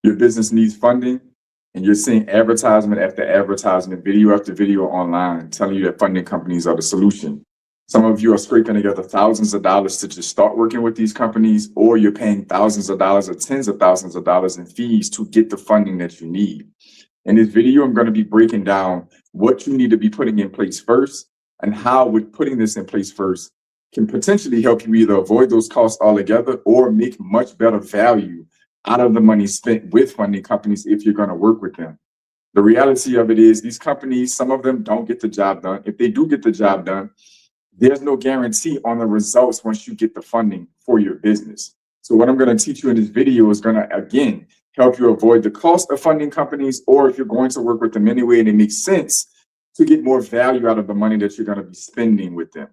Your business needs funding, and you're seeing advertisement after advertisement, video after video online telling you that funding companies are the solution. Some of you are scraping together thousands of dollars to just start working with these companies, or you're paying thousands of dollars or tens of thousands of dollars in fees to get the funding that you need. In this video, I'm going to be breaking down what you need to be putting in place first and how with putting this in place first can potentially help you either avoid those costs altogether or make much better value out of the money spent with funding companies if you're going to work with them. The reality of it is these companies, some of them don't get the job done. If they do get the job done, there's no guarantee on the results once you get the funding for your business. So what I'm going to teach you in this video is going to, again, help you avoid the cost of funding companies, or if you're going to work with them anyway and it makes sense, to get more value out of the money that you're going to be spending with them.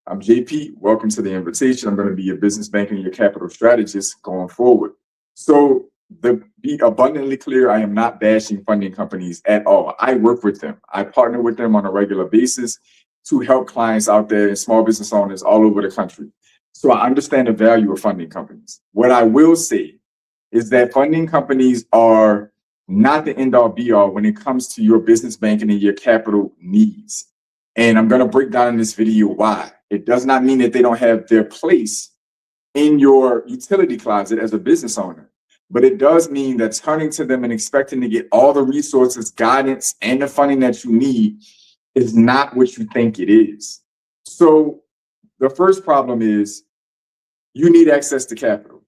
I'm JP. Welcome to the invitation. I'm going to be your business banker and your capital strategist going forward. So to be abundantly clear, I am not bashing funding companies at all. I work with them. I partner with them on a regular basis to help clients out there and small business owners all over the country. So I understand the value of funding companies. What I will say is that funding companies are not the end all be all when it comes to your business banking and your capital needs. And I'm going to break down in this video why. It does not mean that they don't have their place in your utility closet as a business owner, but it does mean that turning to them and expecting to get all the resources, guidance, and the funding that you need is not what you think it is. So the first problem is you need access to capital.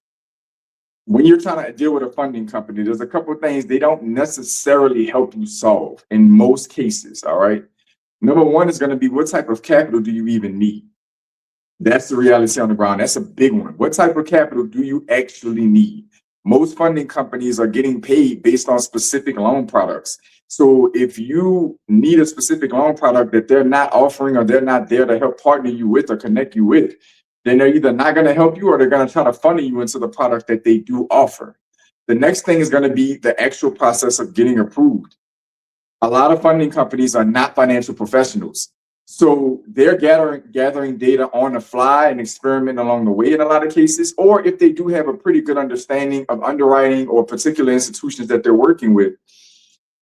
When you're trying to deal with a funding company, there's a couple of things they don't necessarily help you solve in most cases, all right? Number one is going to be, what type of capital do you even need? That's the reality on the ground. That's a big one. What type of capital do you actually need? Most funding companies are getting paid based on specific loan products. So if you need a specific loan product that they're not offering or they're not there to help partner you with or connect you with, then they're either not going to help you or they're going to try to funnel you into the product that they do offer. The next thing is going to be the actual process of getting approved. A lot of funding companies are not financial professionals. So they're gathering data on the fly and experimenting along the way in a lot of cases, or if they do have a pretty good understanding of underwriting or particular institutions that they're working with,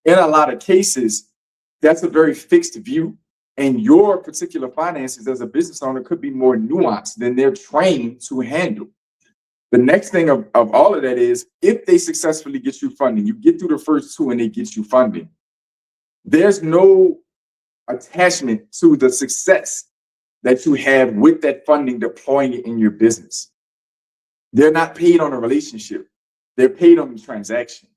in a lot of cases, that's a very fixed view. And your particular finances as a business owner could be more nuanced than they're trained to handle. The next thing of all of that is, if they successfully get you funding, you get through the first two and they get you funding, there's no attachment to the success that you have with that funding deploying it in your business. They're not paid on a relationship. They're paid on the transaction.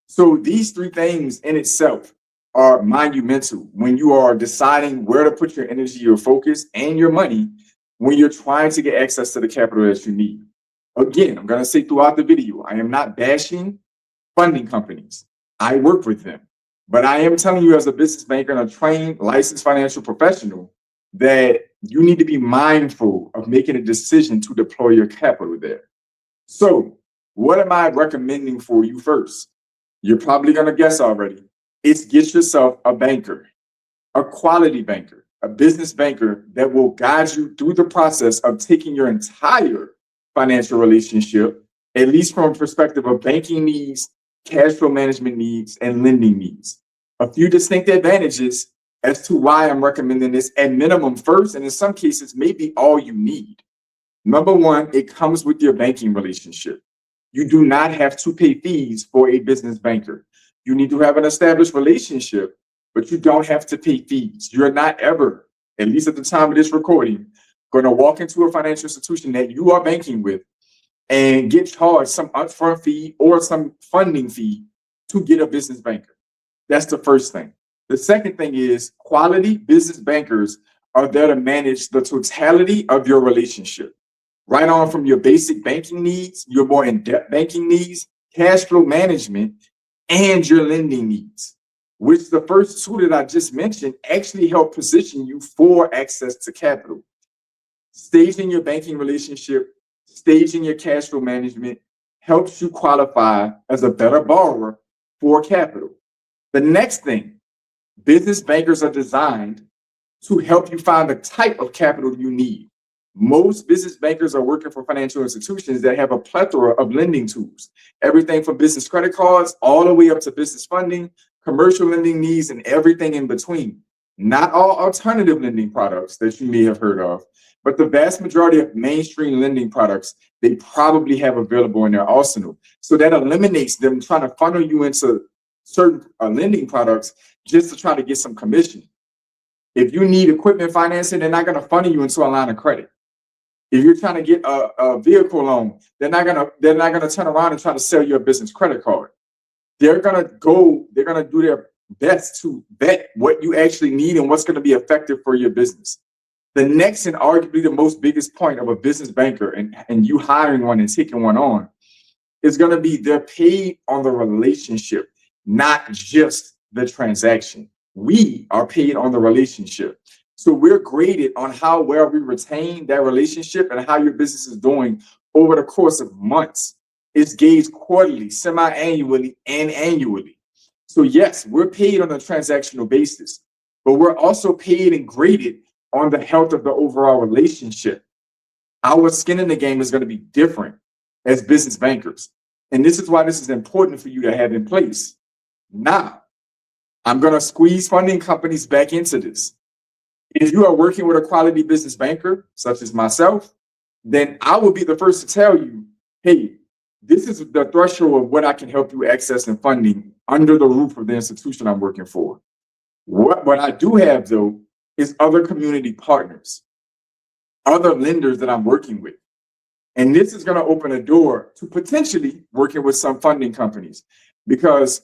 So these three things in itself are monumental when you are deciding where to put your energy, your focus, and your money when you're trying to get access to the capital that you need. Again, I'm going to say throughout the video, I am not bashing funding companies. I work with them. But I am telling you as a business banker and a trained, licensed financial professional that you need to be mindful of making a decision to deploy your capital there. So what am I recommending for you first? You're probably going to guess already. It's get yourself a banker, a quality banker, a business banker that will guide you through the process of taking your entire financial relationship, at least from a perspective of banking needs, cash flow management needs, and lending needs. A few distinct advantages as to why I'm recommending this at minimum first, and in some cases, maybe all you need. Number one, it comes with your banking relationship. You do not have to pay fees for a business banker. You need to have an established relationship, but you don't have to pay fees. You're not ever, at least at the time of this recording, going to walk into a financial institution that you are banking with and get charged some upfront fee or some funding fee to get a business banker. That's the first thing. The second thing is quality business bankers are there to manage the totality of your relationship. Right on from your basic banking needs, your more in-depth banking needs, cash flow management, and your lending needs, which the first two that I just mentioned actually help position you for access to capital. Staging your banking relationship, staging your cash flow management helps you qualify as a better borrower for capital. The next thing, business bankers are designed to help you find the type of capital you need. Most business bankers are working for financial institutions that have a plethora of lending tools, everything from business credit cards all the way up to business funding, commercial lending needs, and everything in between. Not all alternative lending products that you may have heard of, but the vast majority of mainstream lending products they probably have available in their arsenal. So that eliminates them trying to funnel you into certain lending products just to try to get some commission. If you need equipment financing, they're not going to funnel you into a line of credit. If you're trying to get a vehicle loan, they're not gonna turn around and try to sell you a business credit card. They're gonna do their best to vet what you actually need and what's gonna be effective for your business. The next and arguably the most biggest point of a business banker and you hiring one and taking one on is gonna be they're paid on the relationship, not just the transaction. We are paid on the relationship. So we're graded on how well we retain that relationship and how your business is doing over the course of months. It's gauged quarterly, semi-annually, and annually. So yes, we're paid on a transactional basis, but we're also paid and graded on the health of the overall relationship. Our skin in the game is going to be different as business bankers. And this is why this is important for you to have in place. Now, I'm going to squeeze funding companies back into this. If you are working with a quality business banker, such as myself, then I will be the first to tell you, hey, this is the threshold of what I can help you access in funding under the roof of the institution I'm working for. What I do have, though, is other community partners, other lenders that I'm working with. And this is going to open a door to potentially working with some funding companies because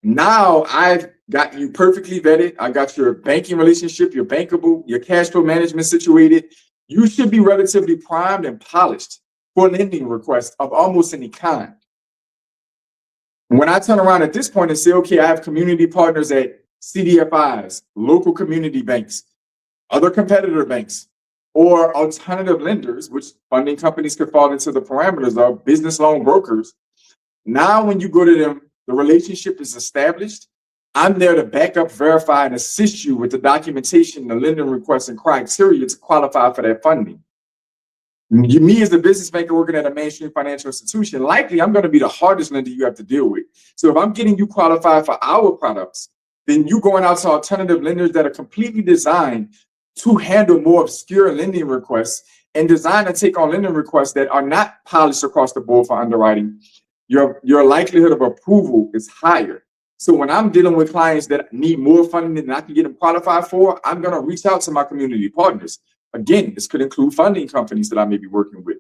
now I've got you perfectly vetted. I got your banking relationship, you're bankable, your cash flow management situated. You should be relatively primed and polished for lending requests of almost any kind. When I turn around at this point and say, okay, I have community partners at CDFIs, local community banks, other competitor banks, or alternative lenders, which funding companies could fall into the parameters of business loan brokers. Now, when you go to them, the relationship is established. I'm there to back up, verify, and assist you with the documentation, the lending requests, and criteria to qualify for that funding. Me as a business banker working at a mainstream financial institution, likely I'm going to be the hardest lender you have to deal with. So if I'm getting you qualified for our products, then you going out to alternative lenders that are completely designed to handle more obscure lending requests and designed to take on lending requests that are not polished across the board for underwriting, your likelihood of approval is higher. So when I'm dealing with clients that need more funding than I can get them qualified for, I'm going to reach out to my community partners. Again, this could include funding companies that I may be working with.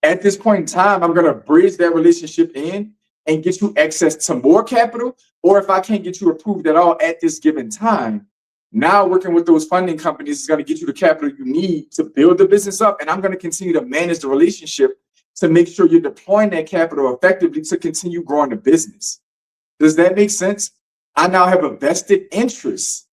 At this point in time, I'm going to bridge that relationship in and get you access to more capital. Or if I can't get you approved at all at this given time, now working with those funding companies is going to get you the capital you need to build the business up. And I'm going to continue to manage the relationship to make sure you're deploying that capital effectively to continue growing the business. Does that make sense? I now have a vested interest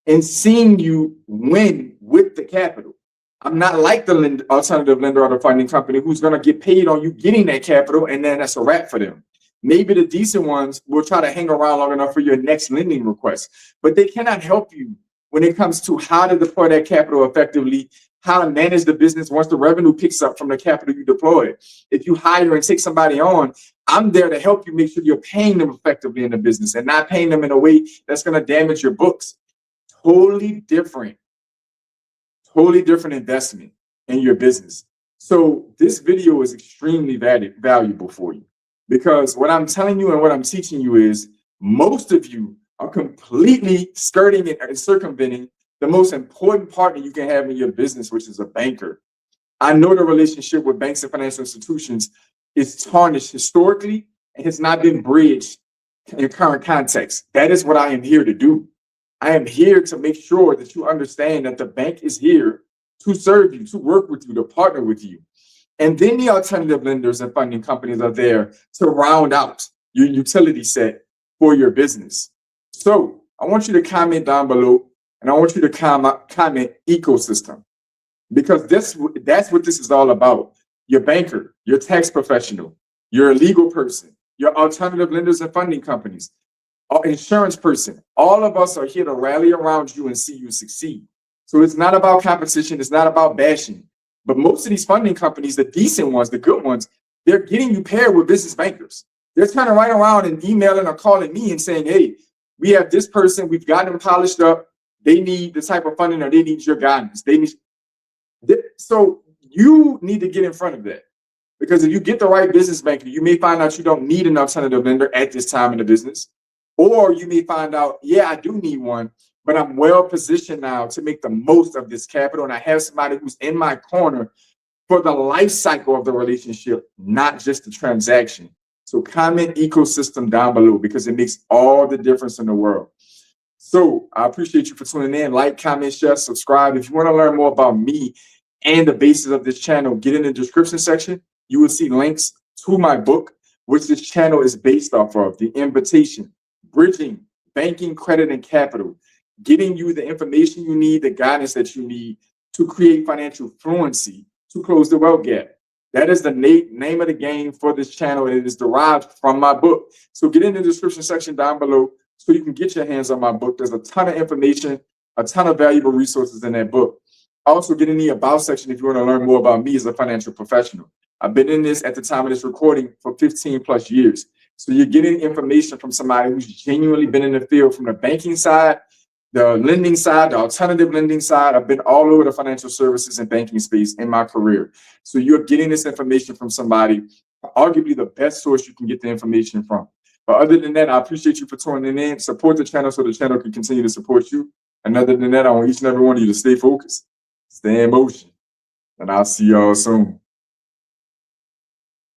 in seeing you win with the capital. I'm not like the alternative lender or the funding company who's going to get paid on you getting that capital, and then that's a wrap for them. Maybe the decent ones will try to hang around long enough for your next lending request, but they cannot help you when it comes to how to deploy that capital effectively, how to manage the business once the revenue picks up from the capital you deployed. If you hire and take somebody on, I'm there to help you make sure you're paying them effectively in the business and not paying them in a way that's going to damage your books. Totally different investment in your business. So this video is extremely valuable for you because what I'm telling you and what I'm teaching you is most of you are completely skirting and circumventing the most important partner you can have in your business, which is a banker. I know the relationship with banks and financial institutions is tarnished historically and has not been bridged in current context. That is what I am here to do. I am here to make sure that you understand that the bank is here to serve you, to work with you, to partner with you. And then the alternative lenders and funding companies are there to round out your utility set for your business. So I want you to comment down below, and I want you to comment ecosystem, because that's what this is all about. Your banker, your tax professional, your legal person, your alternative lenders and funding companies, insurance person, all of us are here to rally around you and see you succeed. So it's not about competition. It's not about bashing. But most of these funding companies, the decent ones, the good ones, they're getting you paired with business bankers. They're turning right around and emailing or calling me and saying, hey, we have this person, we've got them polished up. They need the type of funding or they need your guidance. So you need to get in front of that. Because if you get the right business banker, you may find out you don't need an alternative lender at this time in the business. Or you may find out, yeah, I do need one, but I'm well positioned now to make the most of this capital. And I have somebody who's in my corner for the life cycle of the relationship, not just the transaction. So comment ecosystem down below because it makes all the difference in the world. So I appreciate you for tuning in. Like, comment, share, subscribe. If you want to learn more about me and the basis of this channel, get in the description section. You will see links to my book, which this channel is based off of, The Invitation, Bridging Banking, Credit, and Capital, getting you the information you need, the guidance that you need to create financial fluency, to close the wealth gap. That is the name of the game for this channel, and it is derived from my book. So get in the description section down below so you can get your hands on my book. There's a ton of information, a ton of valuable resources in that book. Also, get in the About section if you want to learn more about me as a financial professional. I've been in this at the time of this recording for 15 plus years. So you're getting information from somebody who's genuinely been in the field from the banking side, the lending side, the alternative lending side. I've been all over the financial services and banking space in my career. So you're getting this information from somebody, arguably the best source you can get the information from. But other than that, I appreciate you for tuning in. Support the channel so the channel can continue to support you. And other than that, I want each and every one of you to stay focused, stay in motion, and I'll see y'all soon.